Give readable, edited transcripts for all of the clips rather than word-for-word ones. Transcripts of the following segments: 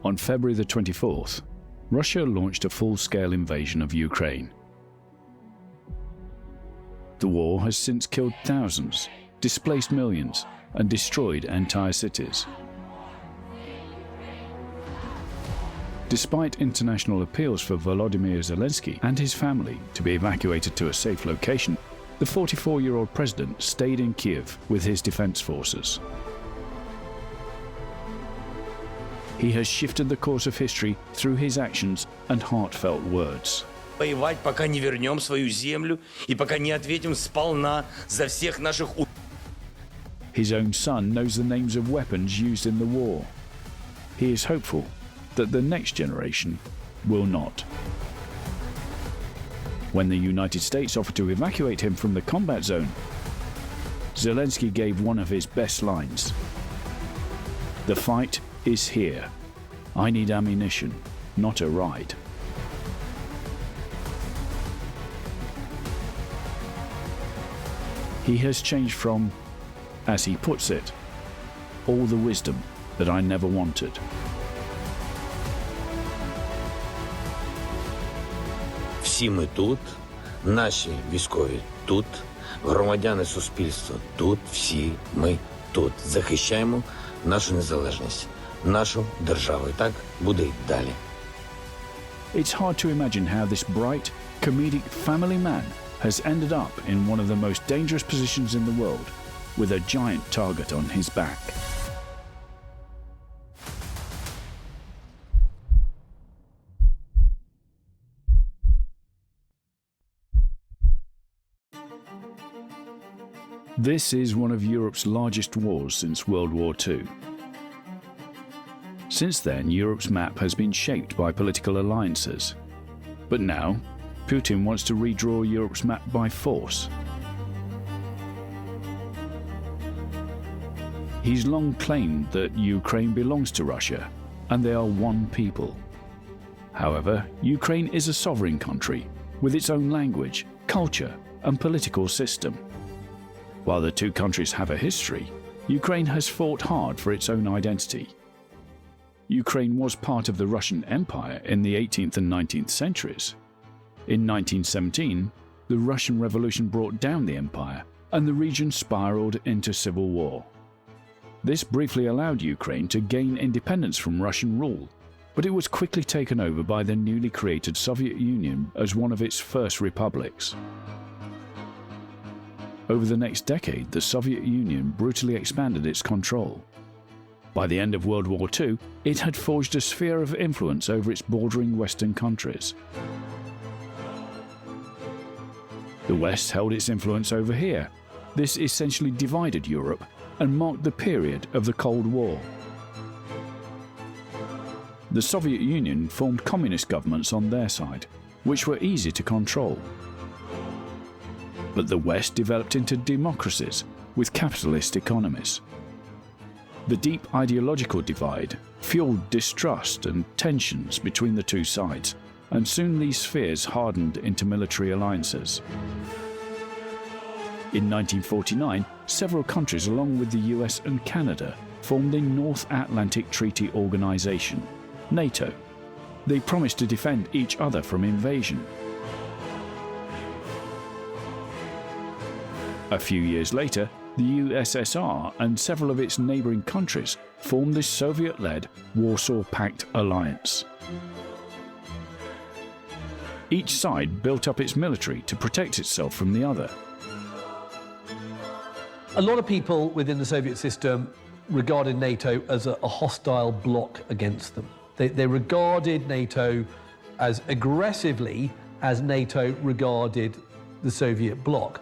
On February the 24th, Russia launched a full-scale invasion of Ukraine. The war has since killed thousands, displaced millions, and destroyed entire cities. Despite international appeals for Volodymyr Zelensky and his family to be evacuated to a safe location, the 44-year-old president stayed in Kyiv with his defense forces. He has shifted the course of history through his actions and heartfelt words. Воевать, пока не вернем свою землю и пока не ответим сполна за всех наших. His own son knows the names of weapons used in the war. He is hopeful that the next generation will not. When the United States offered to evacuate him from the combat zone, Zelensky gave one of his best lines. "The fight is here. I need ammunition, not a ride." He has changed from, as he puts it, all the wisdom that I never wanted. Всі ми тут, наші військові тут, громадяни суспільства тут, всі ми тут. Захищаємо нашу незалежність, нашу державу. І так буде й далі. It's hard to imagine how this bright, comedic family man has ended up in one of the most dangerous positions in the world, with a giant target on his back. This is one of Europe's largest wars since World War II. Since then, Europe's map has been shaped by political alliances. But now, Putin wants to redraw Europe's map by force. He's long claimed that Ukraine belongs to Russia, and they are one people. However, Ukraine is a sovereign country, with its own language, culture, and political system. While the two countries have a history, Ukraine has fought hard for its own identity. Ukraine was part of the Russian Empire in the 18th and 19th centuries. In 1917, the Russian Revolution brought down the empire, and the region spiraled into civil war. This briefly allowed Ukraine to gain independence from Russian rule, but it was quickly taken over by the newly created Soviet Union as one of its first republics. Over the next decade, the Soviet Union brutally expanded its control. By the end of World War II, it had forged a sphere of influence over its bordering Western countries. The West held its influence over here. This essentially divided Europe and marked the period of the Cold War. The Soviet Union formed communist governments on their side, which were easy to control. But the West developed into democracies with capitalist economies. The deep ideological divide fueled distrust and tensions between the two sides, and soon these spheres hardened into military alliances. In 1949, several countries along with the US and Canada formed the North Atlantic Treaty Organization, NATO. They promised to defend each other from invasion. A few years later, the USSR and several of its neighboring countries formed the Soviet-led Warsaw Pact alliance. Each side built up its military to protect itself from the other. A lot of people within the Soviet system regarded NATO as a hostile bloc against them. They regarded NATO as aggressively as NATO regarded the Soviet bloc.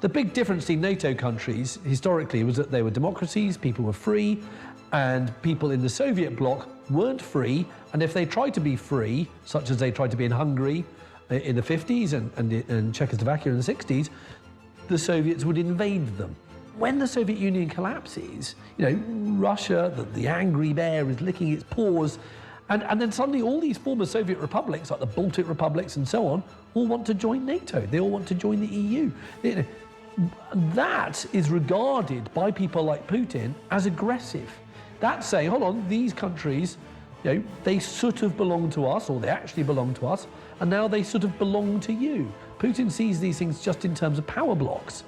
The big difference in NATO countries historically was that they were democracies, people were free, and people in the Soviet bloc weren't free, and if they tried to be free, such as they tried to be in Hungary in the 50s and in Czechoslovakia in the 60s, the Soviets would invade them. When the Soviet Union collapses, Russia, the angry bear is licking its paws, and then suddenly all these former Soviet republics, like the Baltic republics and so on, all want to join NATO. They all want to join the EU. That is regarded by people like Putin as aggressive. That's saying, hold on, these countries, They sort of belong to us, or they actually belong to us, and now they sort of belong to you. Putin sees these things just in terms of power blocks.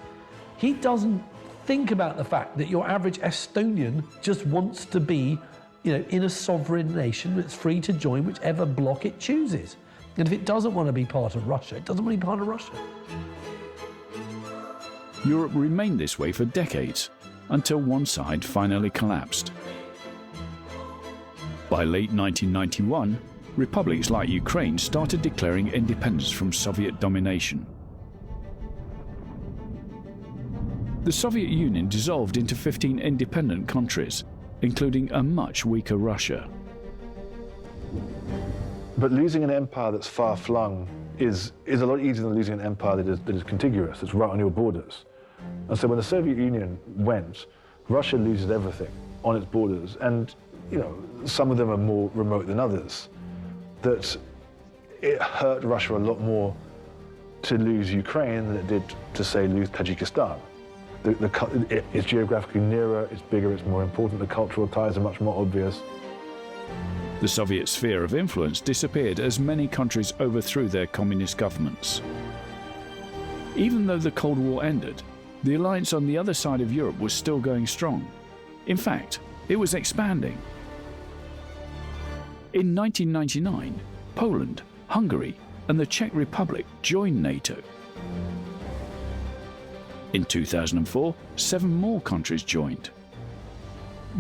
He doesn't think about the fact that your average Estonian just wants to be, in a sovereign nation that's free to join whichever bloc it chooses. And if it doesn't want to be part of Russia, it doesn't want to be part of Russia. Europe remained this way for decades, until one side finally collapsed. By late 1991, republics like Ukraine started declaring independence from Soviet domination. The Soviet Union dissolved into 15 independent countries, including a much weaker Russia. But losing an empire that's far-flung is a lot easier than losing an empire that is contiguous, that's right on your borders. And so when the Soviet Union went, Russia loses everything on its borders, and some of them are more remote than others. That it hurt Russia a lot more to lose Ukraine than it did to, say, lose Tajikistan. It's geographically nearer, it's bigger, it's more important, the cultural ties are much more obvious. The Soviet sphere of influence disappeared as many countries overthrew their communist governments. Even though the Cold War ended, the alliance on the other side of Europe was still going strong. In fact, it was expanding. In 1999, Poland, Hungary, and the Czech Republic joined NATO. In 2004, 7 more countries joined.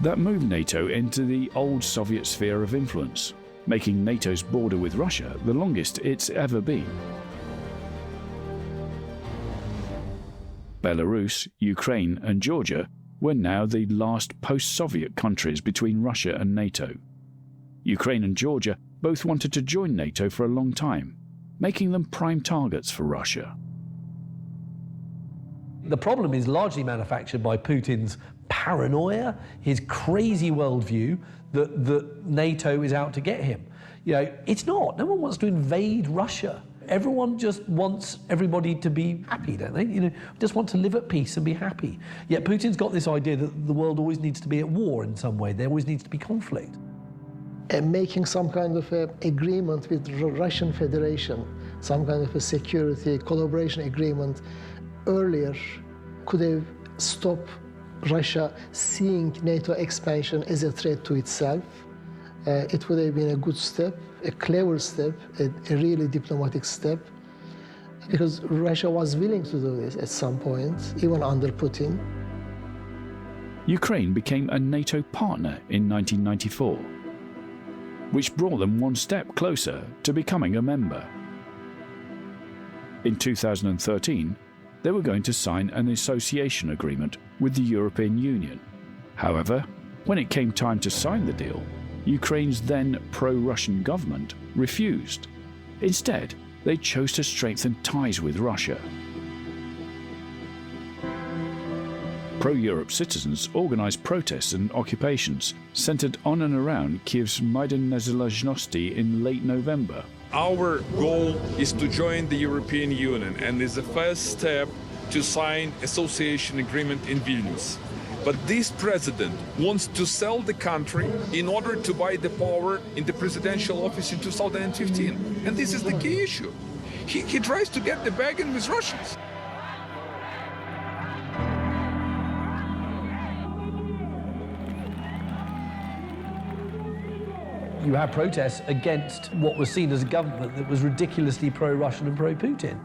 That moved NATO into the old Soviet sphere of influence, making NATO's border with Russia the longest it's ever been. Belarus, Ukraine, and Georgia were now the last post-Soviet countries between Russia and NATO. Ukraine and Georgia both wanted to join NATO for a long time, making them prime targets for Russia. The problem is largely manufactured by Putin's paranoia, his crazy worldview that NATO is out to get him. It's not. No one wants to invade Russia. Everyone just wants everybody to be happy, don't they? Just want to live at peace and be happy. Yet Putin's got this idea that the world always needs to be at war in some way. There always needs to be conflict. Making some kind of agreement with the Russian Federation, some kind of a security collaboration agreement earlier could have stopped Russia seeing NATO expansion as a threat to itself. It would have been a good step, a clever step, a really diplomatic step, because Russia was willing to do this at some point, even under Putin. Ukraine became a NATO partner in 1994, which brought them one step closer to becoming a member. In 2013, they were going to sign an association agreement with the European Union. However, when it came time to sign the deal, Ukraine's then pro-Russian government refused. Instead, they chose to strengthen ties with Russia. Pro-Europe citizens organized protests and occupations centered on and around Kyiv's Maidan Nezalezhnosti in late November. Our goal is to join the European Union and is the first step to sign association agreement in Vilnius. But this president wants to sell the country in order to buy the power in the presidential office in 2015. And this is the key issue. He tries to get the bargain with Russians. You had protests against what was seen as a government that was ridiculously pro-Russian and pro-Putin.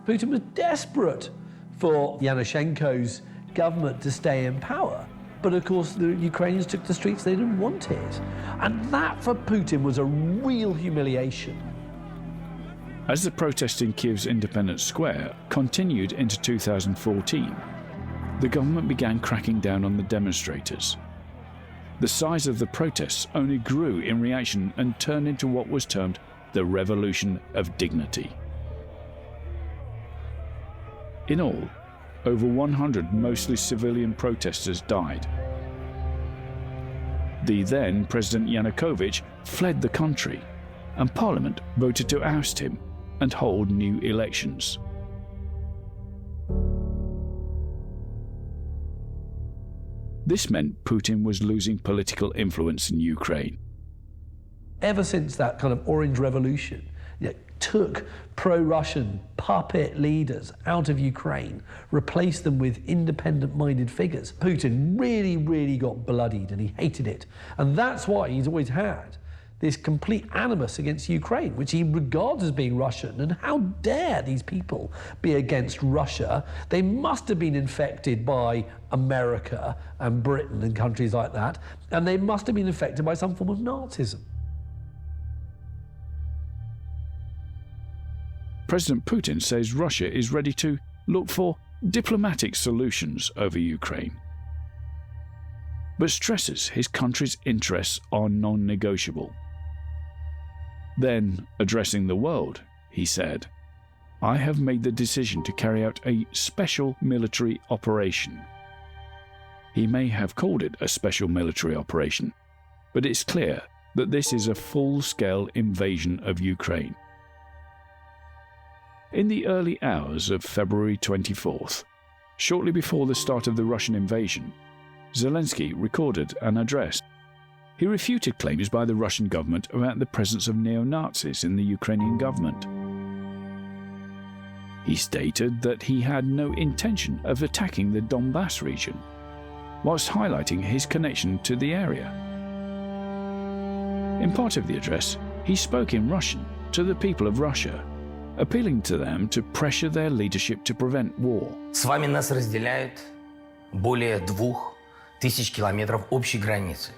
Putin was desperate for Yanukovych government to stay in power. But of course, the Ukrainians took the streets, they didn't want it. And that for Putin was a real humiliation. As the protest in Kyiv's Independence Square continued into 2014, the government began cracking down on the demonstrators. The size of the protests only grew in reaction and turned into what was termed the Revolution of Dignity. In all, over 100 mostly civilian protesters died. The then President Yanukovych fled the country, and Parliament voted to oust him and hold new elections. This meant Putin was losing political influence in Ukraine. ever since that kind of Orange Revolution, took pro-Russian puppet leaders out of Ukraine, replaced them with independent-minded figures. Putin really, really got bloodied and he hated it. And that's why he's always had this complete animus against Ukraine, which he regards as being Russian. And how dare these people be against Russia? They must have been infected by America and Britain and countries like that, and they must have been infected by some form of Nazism. President Putin says Russia is ready to look for diplomatic solutions over Ukraine, but stresses his country's interests are non-negotiable. Then, addressing the world, he said, "I have made the decision to carry out a special military operation." He may have called it a special military operation, but it's clear that this is a full-scale invasion of Ukraine. In the early hours of February 24th, shortly before the start of the Russian invasion, Zelensky recorded an address. He refuted claims by the Russian government about the presence of neo-Nazis in the Ukrainian government. He stated that he had no intention of attacking the Donbass region, whilst highlighting his connection to the area. In part of the address, he spoke in Russian to the people of Russia, appealing to them to pressure their leadership to prevent war. С вами нас разделяет более 2000 километров общей границы.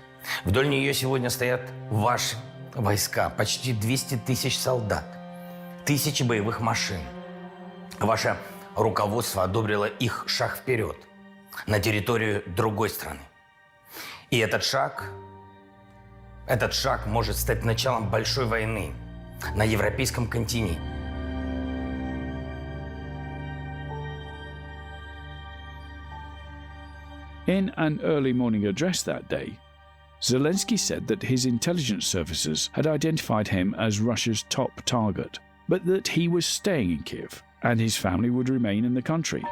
Вдоль нее сегодня стоят ваши войска, почти 200 тысяч солдат, тысячи боевых машин. Ваше руководство одобрило их шаг вперед на территорию другой страны. И этот шаг может стать началом большой войны на европейском континенте. In an early morning address that day, Zelensky said that his intelligence services had identified him as Russia's top target, but that he was staying in Kyiv and his family would remain in the country.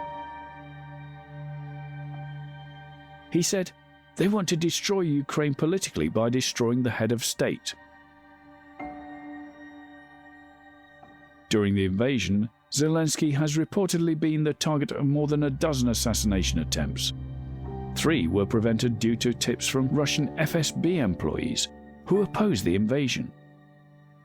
He said, "They want to destroy Ukraine politically by destroying the head of state." During the invasion, Zelensky has reportedly been the target of more than a dozen assassination attempts. 3 were prevented due to tips from Russian FSB employees who opposed the invasion.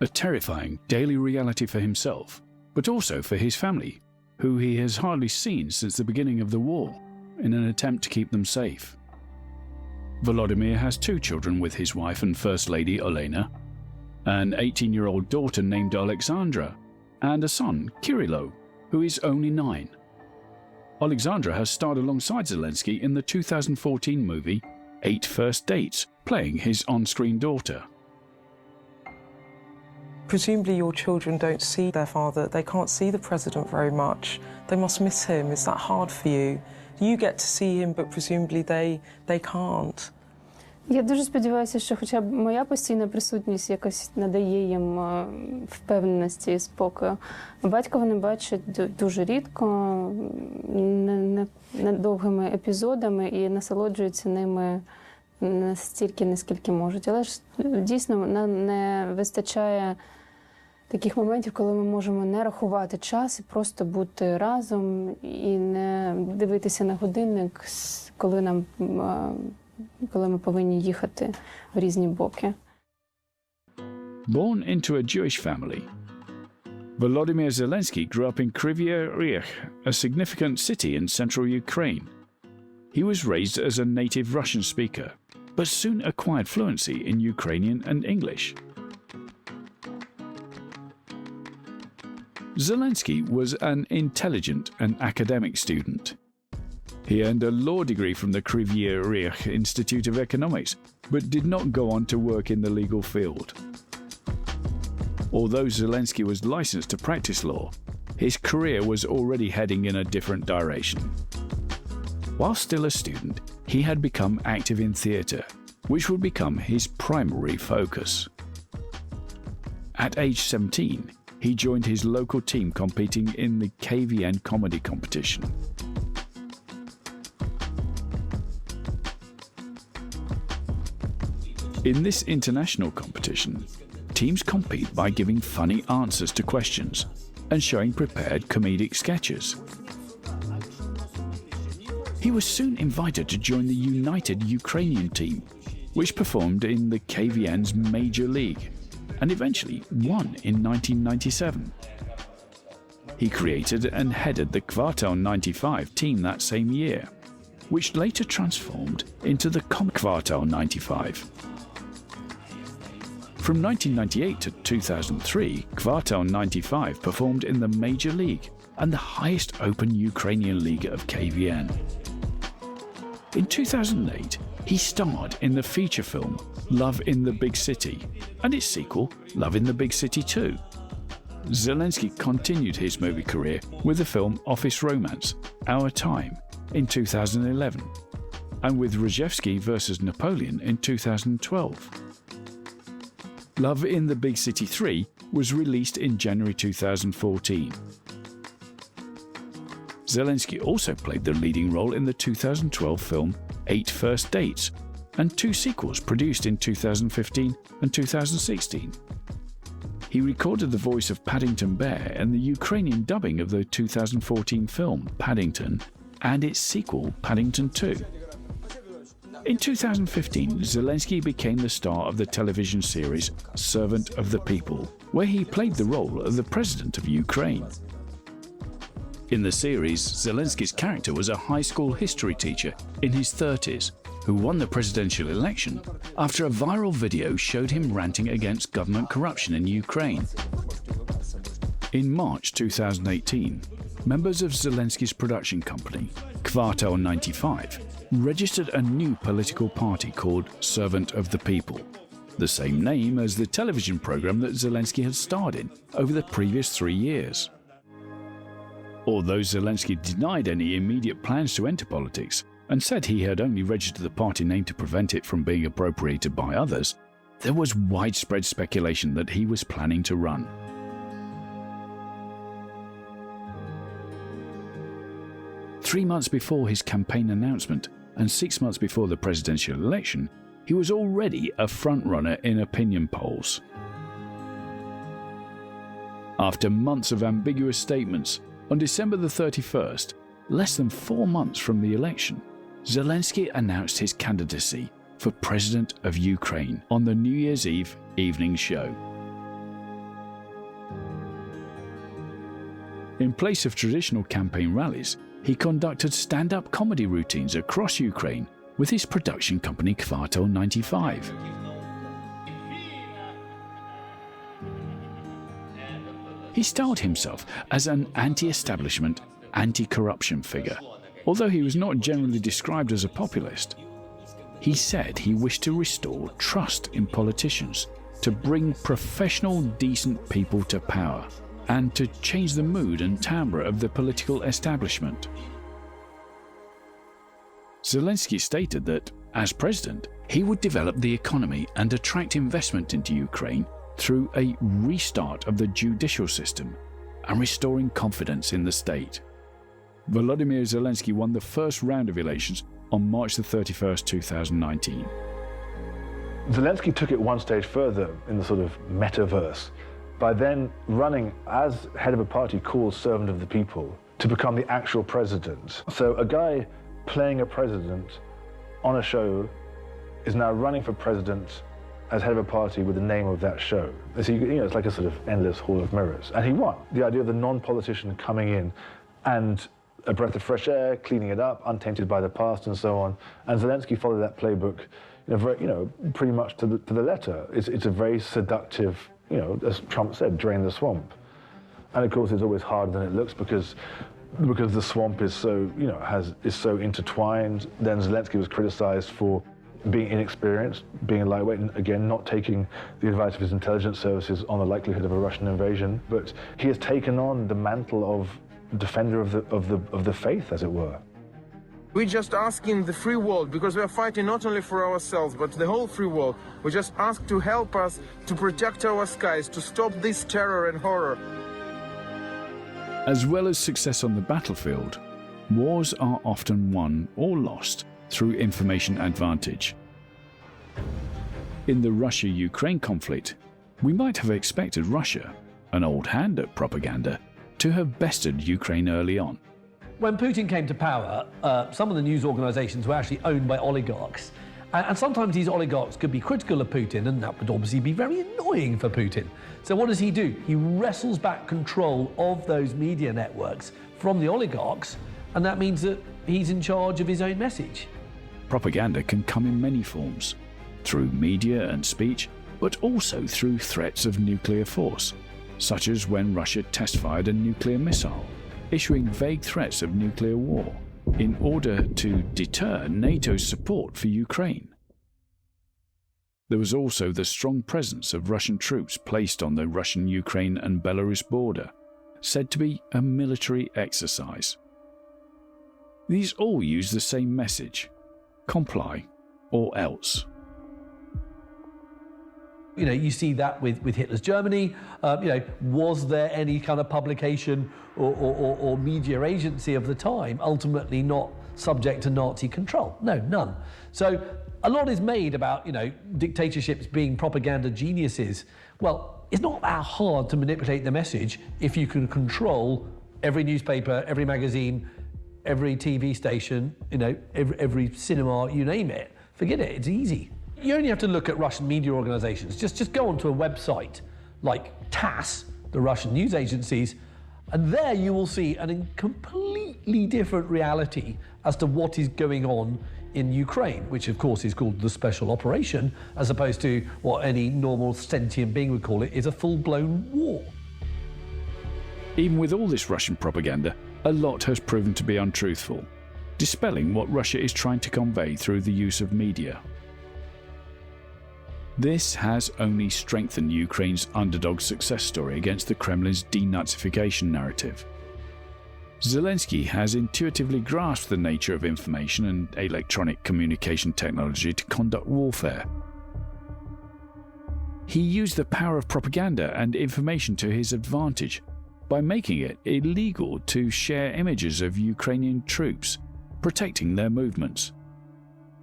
A terrifying daily reality for himself, but also for his family, who he has hardly seen since the beginning of the war, in an attempt to keep them safe. Volodymyr has 2 children with his wife and First Lady Olena, an 18-year-old daughter named Alexandra, and a son, Kirilo, who is only 9. Alexandra has starred alongside Zelensky in the 2014 movie 8 First Dates, playing his on-screen daughter. Presumably your children don't see their father, they can't see the president very much. They must miss him. Is that hard for you? You get to see him, but presumably they can't. Я дуже сподіваюся, що хоча б моя постійна присутність якось надає їм впевненості і спокою. Батька вони бачать дуже рідко, недовгими епізодами і насолоджуються ними настільки, наскільки можуть. Але ж дійсно не вистачає таких моментів, коли ми можемо не рахувати час і просто бути разом і не дивитися на годинник, коли ми повинні їхати в різні боки. Born into a Jewish family, Volodymyr Zelensky grew up in Kryvyi Rih, a significant city in central Ukraine. He was raised as a native Russian speaker, but soon acquired fluency in Ukrainian and English. Zelensky was an intelligent and academic student. He earned a law degree from the Kyiv Institute of Economics, but did not go on to work in the legal field. Although Zelensky was licensed to practice law, his career was already heading in a different direction. While still a student, he had become active in theatre, which would become his primary focus. At age 17, he joined his local team competing in the KVN comedy competition. In this international competition, teams compete by giving funny answers to questions and showing prepared comedic sketches. He was soon invited to join the United Ukrainian team, which performed in the KVN's Major League and eventually won in 1997. He created and headed the Kvartal 95 team that same year, which later transformed into the Kvartal 95. From 1998 to 2003, Kvartal 95 performed in the Major League and the highest open Ukrainian league of KVN. In 2008, he starred in the feature film Love in the Big City and its sequel, Love in the Big City 2. Zelensky continued his movie career with the film Office Romance, Our Time, in 2011, and with Rejewski vs. Napoleon in 2012. Love in the Big City 3 was released in January 2014. Zelensky also played the leading role in the 2012 film 8 First Dates and 2 sequels produced in 2015 and 2016. He recorded the voice of Paddington Bear in the Ukrainian dubbing of the 2014 film Paddington and its sequel Paddington 2. In 2015, Zelensky became the star of the television series Servant of the People, where he played the role of the President of Ukraine. In the series, Zelensky's character was a high school history teacher in his 30s who won the presidential election after a viral video showed him ranting against government corruption in Ukraine. In March 2018, members of Zelensky's production company, Kvartal 95, registered a new political party called Servant of the People, the same name as the television program that Zelensky had starred in over the previous 3 years. Although Zelensky denied any immediate plans to enter politics and said he had only registered the party name to prevent it from being appropriated by others, there was widespread speculation that he was planning to run. Three months before his campaign announcement and 6 months before the presidential election, he was already a frontrunner in opinion polls. After months of ambiguous statements, on December the 31st, less than 4 months from the election, Zelensky announced his candidacy for President of Ukraine on the New Year's Eve evening show. In place of traditional campaign rallies, he conducted stand-up comedy routines across Ukraine with his production company Kvartal 95. He styled himself as an anti-establishment, anti-corruption figure, although he was not generally described as a populist. He said he wished to restore trust in politicians, to bring professional, decent people to power, and to change the mood and timbre of the political establishment. Zelensky stated that, as president, he would develop the economy and attract investment into Ukraine through a restart of the judicial system and restoring confidence in the state. Volodymyr Zelensky won the first round of elections on March 31st, 2019. Zelensky took it one stage further in the sort of metaverse by then running as head of a party called Servant of the People to become the actual president. So a guy playing a president on a show is now running for president as head of a party with the name of that show. So, it's like a sort of endless hall of mirrors. And he won. The idea of the non-politician coming in and a breath of fresh air, cleaning it up, untainted by the past and so on. And Zelensky followed that playbook, pretty much to the letter. It's a very seductive, as Trump said, drain the swamp. And of course, it's always harder than it looks because the swamp is so, is so intertwined. Then Zelensky was criticized for being inexperienced, being lightweight, and again, not taking the advice of his intelligence services on the likelihood of a Russian invasion. But he has taken on the mantle of defender of the faith, as it were. We're just asking the free world, because we are fighting not only for ourselves, but the whole free world. We just ask to help us to protect our skies, to stop this terror and horror. As well as success on the battlefield, wars are often won or lost through information advantage. In the Russia-Ukraine conflict, We might have expected Russia, an old hand at propaganda, to have bested Ukraine early on. When Putin came to power, some of the news organisations were actually owned by oligarchs. And sometimes these oligarchs could be critical of Putin, and that would obviously be very annoying for Putin. So what does he do? He wrestles back control of those media networks from the oligarchs, and that means that he's in charge of his own message. Propaganda can come in many forms, through media and speech, but also through threats of nuclear force, such as when Russia test-fired a nuclear missile, issuing vague threats of nuclear war in order to deter NATO's support for Ukraine. There was also the strong presence of Russian troops placed on the Russian-Ukraine and Belarus border, said to be a military exercise. These all use the same message: comply or else. You know, you see that with Hitler's Germany. Was there any kind of publication or media agency of the time ultimately not subject to Nazi control? No, none. So a lot is made about, dictatorships being propaganda geniuses. Well, it's not that hard to manipulate the message if you can control every newspaper, every magazine, every TV station, every cinema, you name it. Forget it, it's easy. You only have to look at Russian media organizations. Just go onto a website like TASS, the Russian news agencies, and there you will see a completely different reality as to what is going on in Ukraine, which of course is called the special operation, as opposed to what any normal sentient being would call it, is a full-blown war. Even with all this Russian propaganda, a lot has proven to be untruthful, dispelling what Russia is trying to convey through the use of media. This has only strengthened Ukraine's underdog success story against the Kremlin's denazification narrative. Zelensky has intuitively grasped the nature of information and electronic communication technology to conduct warfare. He used the power of propaganda and information to his advantage by making it illegal to share images of Ukrainian troops, protecting their movements.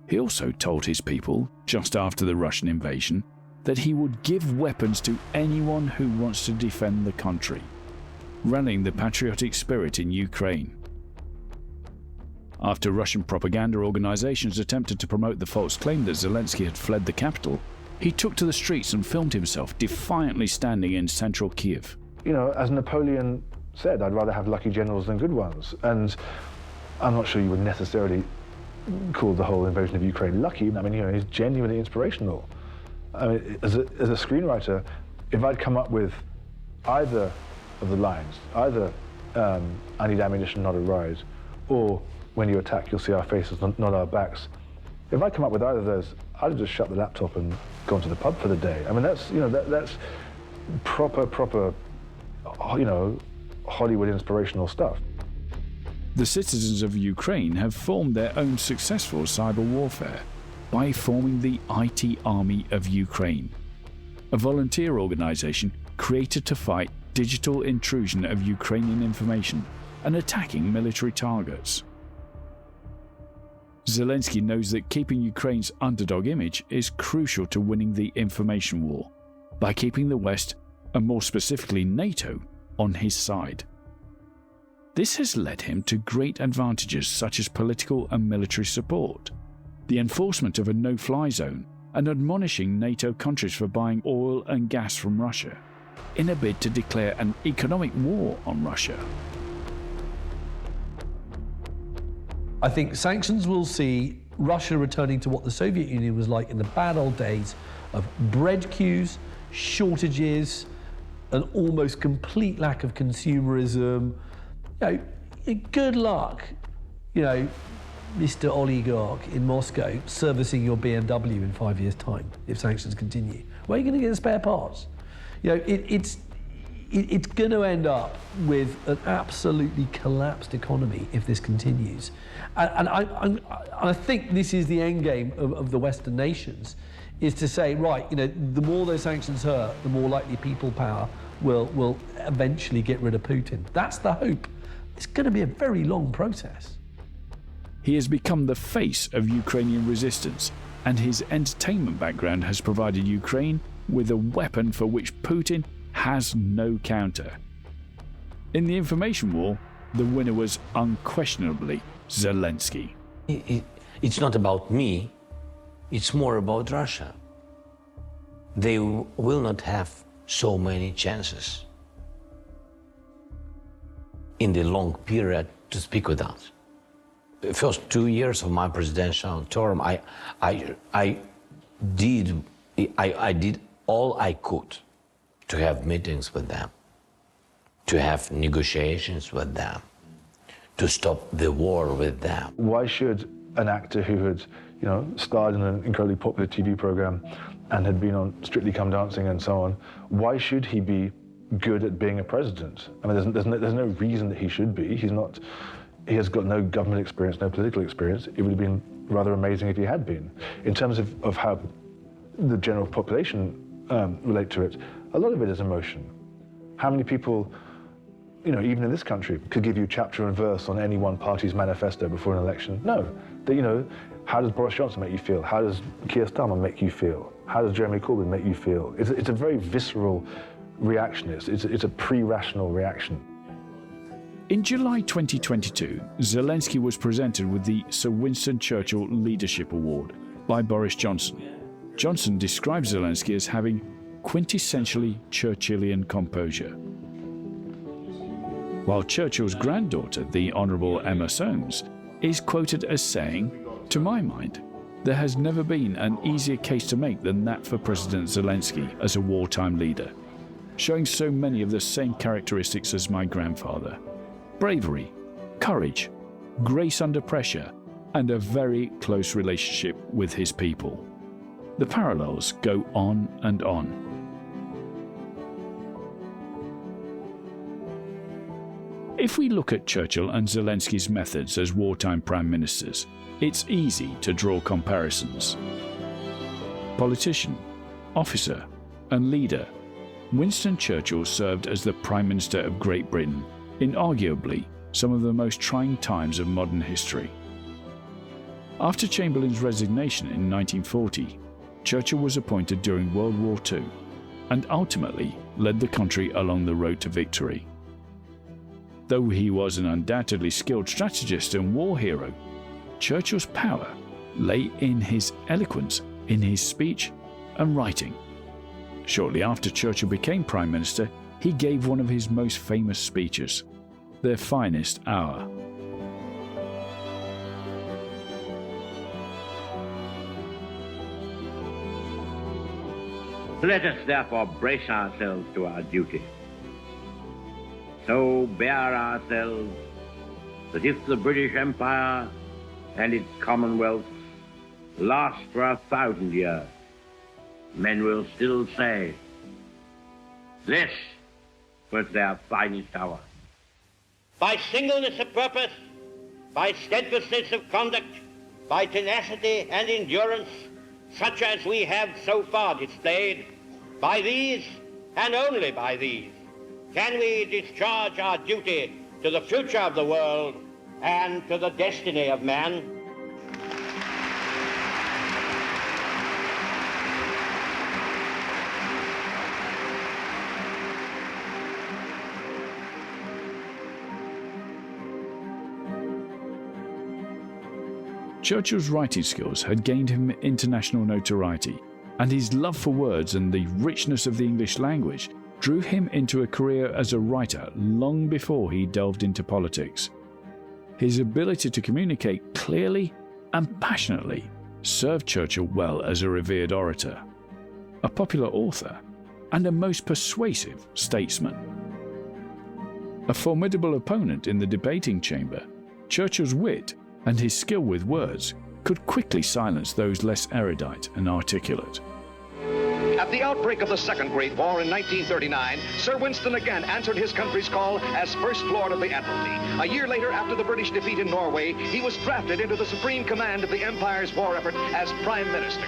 He also told his people, just after the Russian invasion, that he would give weapons to anyone who wants to defend the country, rallying the patriotic spirit in Ukraine. After Russian propaganda organizations attempted to promote the false claim that Zelensky had fled the capital, he took to the streets and filmed himself defiantly standing in central Kyiv. As Napoleon said, I'd rather have lucky generals than good ones. And I'm not sure you would necessarily call the whole invasion of Ukraine lucky. I mean, he's genuinely inspirational. I mean, as a screenwriter, if I'd come up with either of the lines, either I need ammunition, not a ride, or when you attack, you'll see our faces, not our backs. If I come up with either of those, I'd have just shut the laptop and gone to the pub for the day. I mean, that's that's proper Hollywood inspirational stuff. The citizens of Ukraine have formed their own successful cyber warfare by forming the IT Army of Ukraine, a volunteer organization created to fight digital intrusion of Ukrainian information and attacking military targets. Zelensky knows that keeping Ukraine's underdog image is crucial to winning the information war by keeping the West, and more specifically NATO, on his side. This has led him to great advantages such as political and military support, the enforcement of a no-fly zone, and admonishing NATO countries for buying oil and gas from Russia, in a bid to declare an economic war on Russia. I think sanctions will see Russia returning to what the Soviet Union was like in the bad old days of bread queues, shortages, an almost complete lack of consumerism. Good luck, Mr. Oligarch in Moscow servicing your BMW in 5 years' time if sanctions continue. Where are you going to get the spare parts? It's going to end up with an absolutely collapsed economy if this continues. And I think this is the end game of the Western nations, is to say, right, the more those sanctions hurt, the more likely people power will eventually get rid of Putin. That's the hope. It's going to be a very long process. He has become the face of Ukrainian resistance, and his entertainment background has provided Ukraine with a weapon for which Putin has no counter. In the information war, the winner was unquestionably Zelensky. It's not about me, it's more about Russia. They will not have so many chances in the long period to speak with us. The first 2 years of my presidential term, I did all I could to have meetings with them, to have negotiations with them, to stop the war with them. Why should an actor who had, starred in an incredibly popular TV program and had been on Strictly Come Dancing and so on, why should he be good at being a president? I mean, there's no reason that he should be. He has got no government experience, no political experience. It would have been rather amazing if he had been. In terms of how the general population relate to it, a lot of it is emotion. How many people, even in this country, could give you chapter and verse on any one party's manifesto before an election? No. How does Boris Johnson make you feel? How does Keir Starmer make you feel? How does Jeremy Corbyn make you feel? It's a very visceral reaction. It's a pre-rational reaction. In July 2022, Zelensky was presented with the Sir Winston Churchill Leadership Award by Boris Johnson. Johnson describes Zelensky as having quintessentially Churchillian composure. While Churchill's granddaughter, the Honourable Emma Soames, is quoted as saying, "To my mind, there has never been an easier case to make than that for President Zelensky as a wartime leader, showing so many of the same characteristics as my grandfather. Bravery, courage, grace under pressure, and a very close relationship with his people." The parallels go on and on. If we look at Churchill and Zelensky's methods as wartime prime ministers, it's easy to draw comparisons. Politician, officer, and leader, Winston Churchill served as the Prime Minister of Great Britain in arguably some of the most trying times of modern history. After Chamberlain's resignation in 1940, Churchill was appointed during World War II and ultimately led the country along the road to victory. Though he was an undoubtedly skilled strategist and war hero, Churchill's power lay in his eloquence, in his speech and writing. Shortly after Churchill became Prime Minister, he gave one of his most famous speeches, Their Finest Hour. Let us therefore brace ourselves to our duty. So bear ourselves that if the British Empire and its commonwealths last for 1,000 years, men will still say, this was their finest hour. By singleness of purpose, by steadfastness of conduct, by tenacity and endurance, such as we have so far displayed, by these and only by these, can we discharge our duty to the future of the world and to the destiny of man. Churchill's writing skills had gained him international notoriety, and his love for words and the richness of the English language drew him into a career as a writer long before he delved into politics. His ability to communicate clearly and passionately served Churchill well as a revered orator, a popular author, and a most persuasive statesman. A formidable opponent in the debating chamber, Churchill's wit and his skill with words could quickly silence those less erudite and articulate. At the outbreak of the Second Great War in 1939, Sir Winston again answered his country's call as First Lord of the Admiralty. A year later, after the British defeat in Norway, he was drafted into the supreme command of the Empire's war effort as Prime Minister.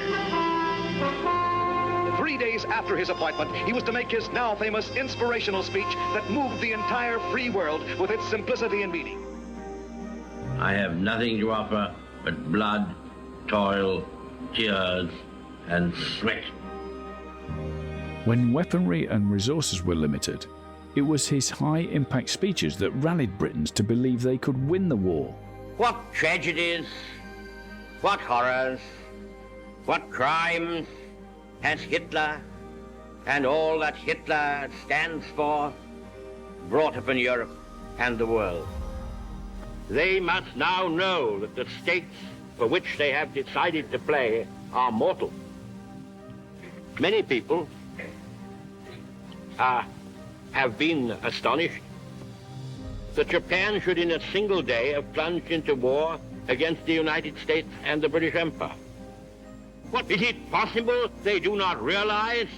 3 days after his appointment, he was to make his now famous inspirational speech that moved the entire free world with its simplicity and meaning. I have nothing to offer but blood, toil, tears, and sweat. When weaponry and resources were limited, it was his high-impact speeches that rallied Britons to believe they could win the war. What tragedies, what horrors, what crimes has Hitler and all that Hitler stands for brought upon Europe and the world. They must now know that the stakes for which they have decided to play are mortal. Many people have been astonished that Japan should in a single day have plunged into war against the United States and the British Empire. What, is it possible they do not realize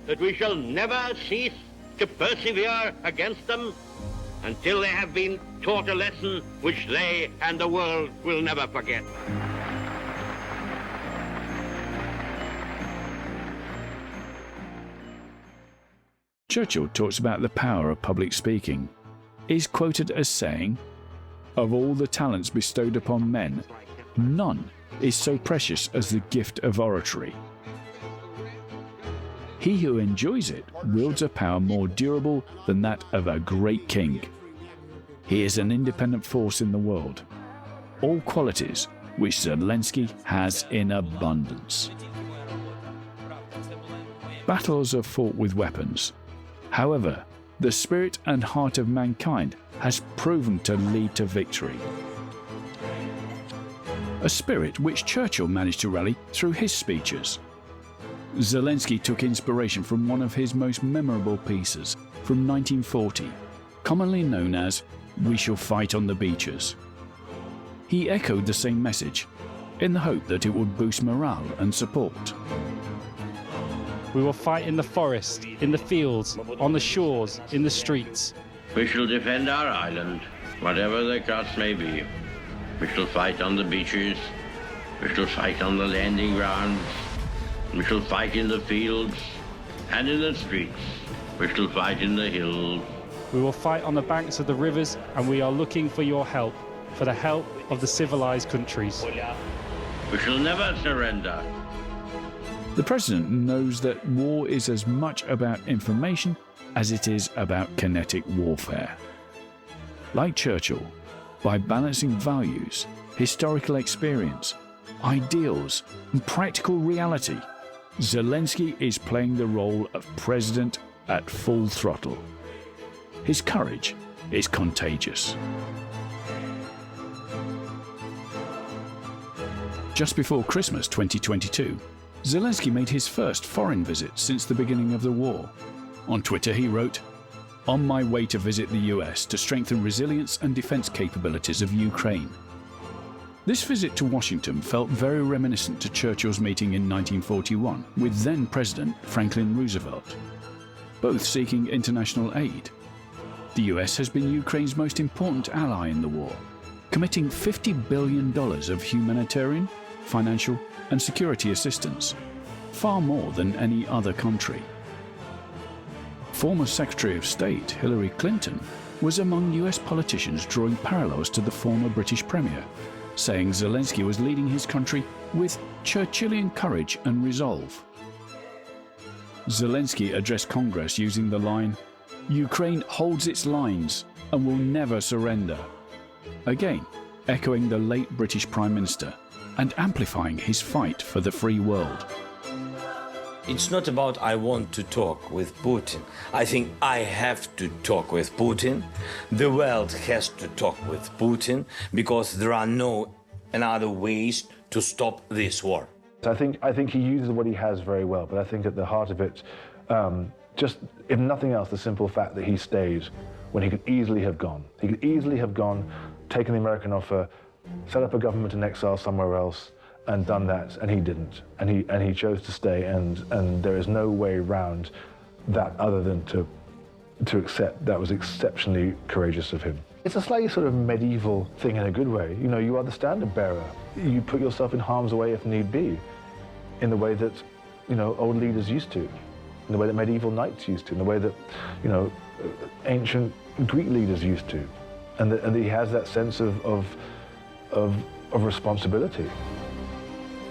that we shall never cease to persevere against them until they have been taught a lesson which they and the world will never forget? Churchill talks about the power of public speaking. He's quoted as saying, "Of all the talents bestowed upon men, none is so precious as the gift of oratory. He who enjoys it wields a power more durable than that of a great king. He is an independent force in the world, all qualities which Zelensky has in abundance." Battles are fought with weapons. However, the spirit and heart of mankind has proven to lead to victory. A spirit which Churchill managed to rally through his speeches. Zelensky took inspiration from one of his most memorable pieces from 1940, commonly known as "We Shall Fight on the Beaches." He echoed the same message, in the hope that it would boost morale and support. We will fight in the forest, in the fields, on the shores, in the streets. We shall defend our island, whatever the cost may be. We shall fight on the beaches. We shall fight on the landing grounds. We shall fight in the fields and in the streets. We shall fight in the hills. We will fight on the banks of the rivers, and we are looking for your help, for the help of the civilized countries. We shall never surrender. The President knows that war is as much about information as it is about kinetic warfare. Like Churchill, by balancing values, historical experience, ideals, and practical reality, Zelensky is playing the role of president at full throttle. His courage is contagious. Just before Christmas 2022, Zelensky made his first foreign visit since the beginning of the war. On Twitter he wrote, "On my way to visit the US to strengthen resilience and defense capabilities of Ukraine." This visit to Washington felt very reminiscent to Churchill's meeting in 1941 with then-President Franklin Roosevelt, both seeking international aid. The US has been Ukraine's most important ally in the war, committing $50 billion of humanitarian, financial and security assistance, far more than any other country. Former Secretary of State Hillary Clinton was among US politicians drawing parallels to the former British Premier, saying Zelensky was leading his country with Churchillian courage and resolve. Zelensky addressed Congress using the line, "Ukraine holds its lines and will never surrender," again echoing the late British Prime Minister and amplifying his fight for the free world. It's not about I want to talk with Putin. I think I have to talk with Putin. The world has to talk with Putin because there are no other ways to stop this war. I think he uses what he has very well, but I think at the heart of it, just if nothing else, the simple fact that he stayed when he could easily have gone. He could easily have gone, taken the American offer, set up a government in exile somewhere else, and done that, and he didn't. And he chose to stay, and there is no way around that other than to accept that was exceptionally courageous of him. It's a slightly sort of medieval thing in a good way. You know, you are the standard bearer. You put yourself in harm's way if need be, in the way that, you know, old leaders used to, in the way that medieval knights used to, in the way that, you know, ancient Greek leaders used to. And that he has that sense of responsibility.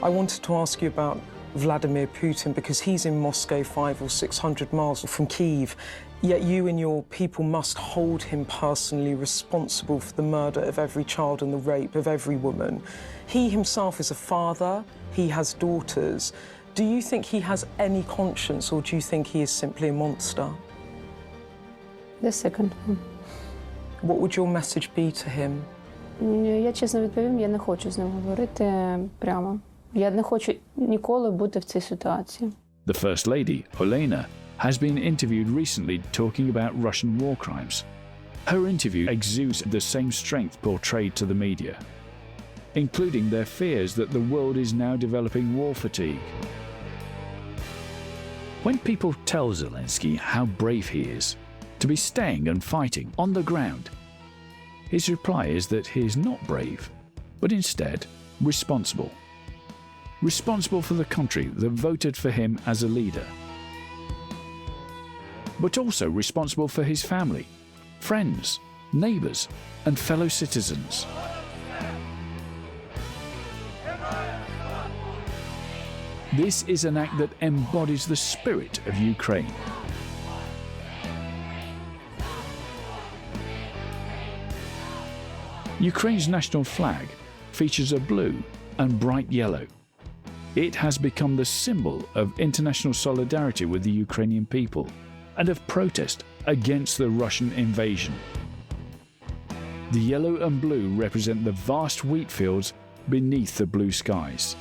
I wanted to ask you about Vladimir Putin because he's in Moscow 500 or 600 miles from Kyiv, yet you and your people must hold him personally responsible for the murder of every child and the rape of every woman. He himself is a father, he has daughters. Do you think he has any conscience, or do you think he is simply a monster? The second one. What would your message be to him? Я чесно відповім, я не хочу з ним говорити прямо. Я не хочу ніколи бути в цій ситуації. The First Lady, Olena, has been interviewed recently talking about Russian war crimes. Her interview exudes the same strength portrayed to the media, including their fears that the world is now developing war fatigue. When people tell Zelensky how brave he is, to be staying and fighting on the ground, his reply is that he is not brave, but instead responsible. Responsible for the country that voted for him as a leader, but also responsible for his family, friends, neighbours, and fellow citizens. This is an act that embodies the spirit of Ukraine. Ukraine's national flag features a blue and bright yellow. It has become the symbol of international solidarity with the Ukrainian people and of protest against the Russian invasion. The yellow and blue represent the vast wheat fields beneath the blue skies.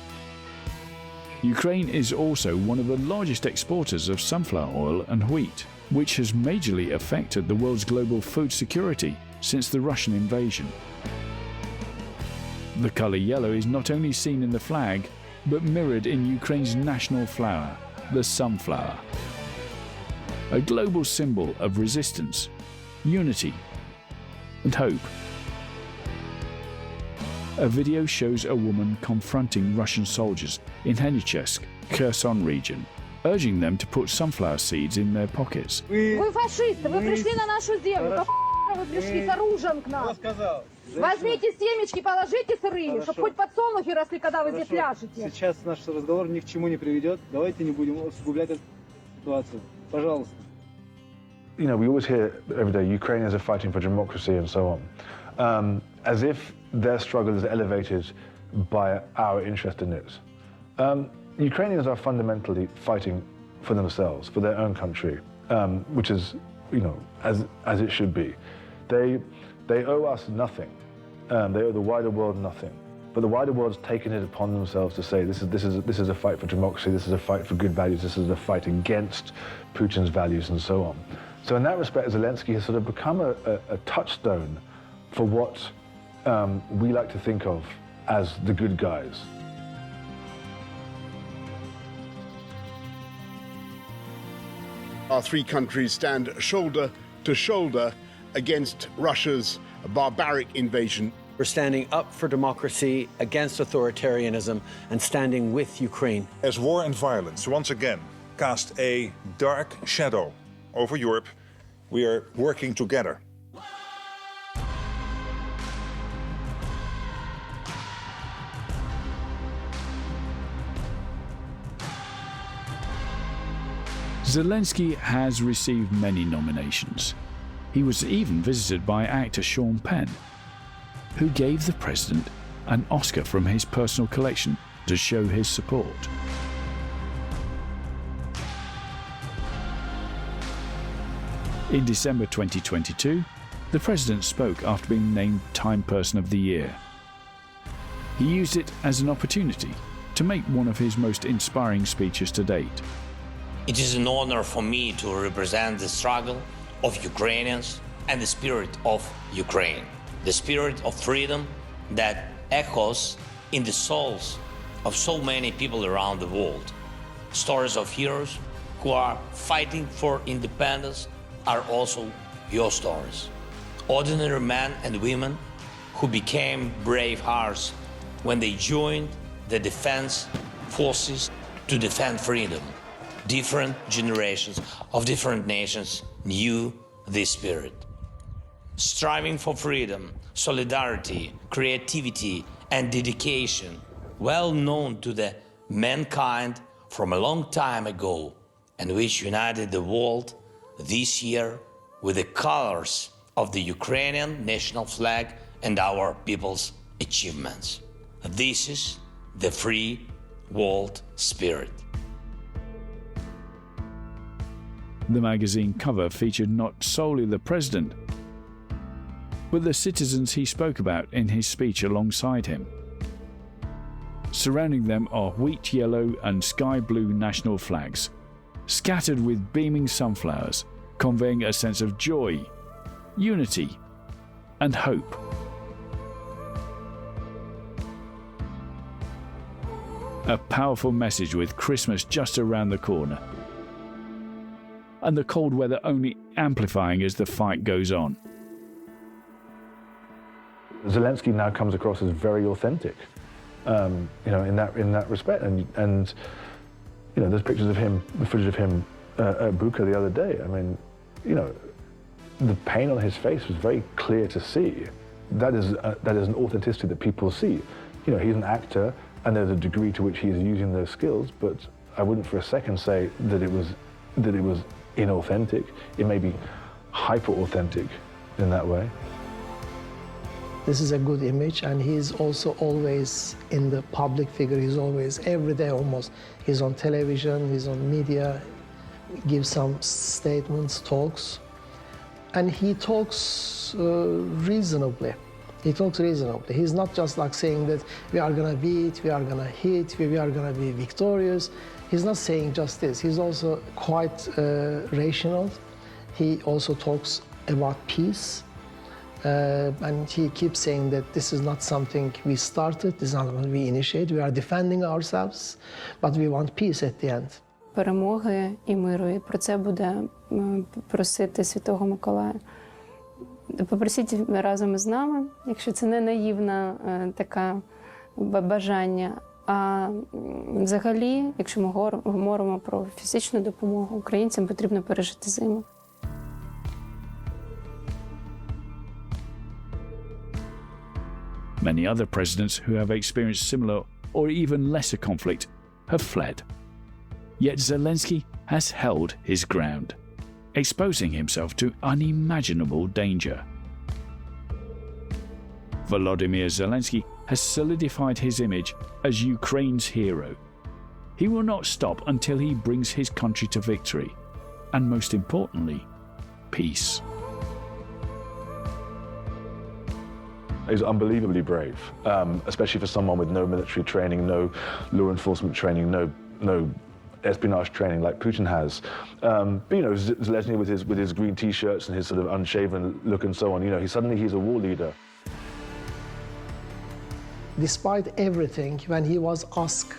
Ukraine is also one of the largest exporters of sunflower oil and wheat, which has majorly affected the world's global food security since the Russian invasion. The colour yellow is not only seen in the flag, but mirrored in Ukraine's national flower, the sunflower. A global symbol of resistance, unity, and hope. A video shows a woman confronting Russian soldiers in Henichesk, Kherson region, urging them to put sunflower seeds in their pockets. Вы фашисты, вы пришли на нашу землю, вы пришли с оружием к нам. Возьмите семечки, положите сырые, чтобы хоть подсолнухи росли, когда вы здесь ляжете. Сейчас наш разговор ни к чему не приведет. Давайте не будем усугублять эту ситуацию. Пожалуйста. You know, we always hear every day Ukrainians are fighting for democracy and so on, as if their struggle is elevated by our interest in it. Ukrainians are fundamentally fighting for themselves, for their own country, which is, you know, as it should be. They owe us nothing. They owe the wider world nothing. But the wider world's taken it upon themselves to say this is a fight for democracy, this is a fight for good values, this is a fight against Putin's values and so on. So in that respect, Zelensky has sort of become a touchstone for what we like to think of as the good guys. Our three countries stand shoulder to shoulder against Russia's barbaric invasion. We're standing up for democracy, against authoritarianism, and standing with Ukraine. As war and violence once again cast a dark shadow over Europe, we are working together. Zelensky has received many nominations. He was even visited by actor Sean Penn, who gave the president an Oscar from his personal collection to show his support. In December 2022, the president spoke after being named Time Person of the Year. He used it as an opportunity to make one of his most inspiring speeches to date. It is an honor for me to represent the struggle of Ukrainians and the spirit of Ukraine, the spirit of freedom that echoes in the souls of so many people around the world. Stories of heroes who are fighting for independence are also your stories. Ordinary men and women who became brave hearts when they joined the defense forces to defend freedom. Different generations of different nations knew this spirit. Striving for freedom, solidarity, creativity, and dedication, well known to the mankind from a long time ago and which united the world this year with the colors of the Ukrainian national flag and our people's achievements. This is the free world spirit. The magazine cover featured not solely the president, but the citizens he spoke about in his speech alongside him. Surrounding them are wheat yellow and sky blue national flags, scattered with beaming sunflowers, conveying a sense of joy, unity, and hope. A powerful message with Christmas just around the corner, and the cold weather only amplifying as the fight goes on. Zelensky now comes across as very authentic, in that respect, and there's pictures of him, the footage of him at Bucha the other day. I mean, the pain on his face was very clear to see. That is an authenticity that people see. He's an actor, and there's a degree to which he is using those skills, but I wouldn't for a second say that it was inauthentic. It may be hyper-authentic in that way. This is a good image, and he's also always in the public figure. He's always, every day almost, he's on television, he's on media, gives some statements, talks, and he talks reasonably. He talks reasonably. He's not just like saying that we are gonna beat, we are gonna hit, we are gonna be victorious. He's not saying just this. He's also quite rational. He also talks about peace. And he keeps saying that this is not something we started, this is not something we initiated, we are defending ourselves, but we want peace at the end. Перемоги і миру, і про це буде просити Святого Миколая. Попросіть разом із нами, якщо це не наївне таке бажання, а взагалі, якщо ми говоримо про фізичну допомогу, українцям потрібно пережити зиму. Many other presidents who have experienced similar or even lesser conflict have fled. Yet Zelensky has held his ground, exposing himself to unimaginable danger. Volodymyr Zelensky has solidified his image as Ukraine's hero. He will not stop until he brings his country to victory, and most importantly, peace. He's unbelievably brave, especially for someone with no military training, no law enforcement training, no espionage training like Putin has. But Zelensky with his green T-shirts and his sort of unshaven look and so on, he's a war leader. Despite everything, when he was asked,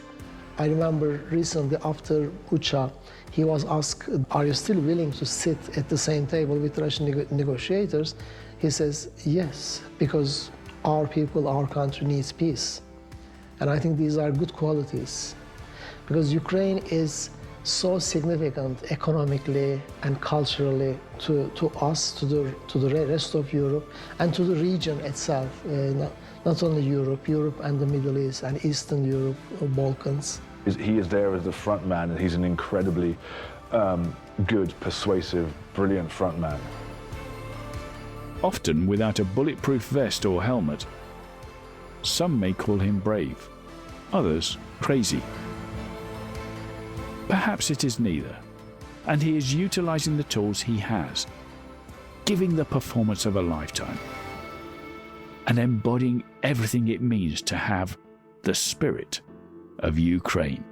I remember recently after Bucha, he was asked, are you still willing to sit at the same table with Russian negotiators? He says, yes, because our people, our country needs peace. And I think these are good qualities, because Ukraine is so significant economically and culturally to us, to the rest of Europe, and to the region itself, not only Europe and the Middle East and Eastern Europe, Balkans. He is there as the front man, and he's an incredibly good, persuasive, brilliant front man. Often without a bulletproof vest or helmet. Some may call him brave, others crazy. Perhaps it is neither, and he is utilizing the tools he has, giving the performance of a lifetime, and embodying everything it means to have the spirit of Ukraine.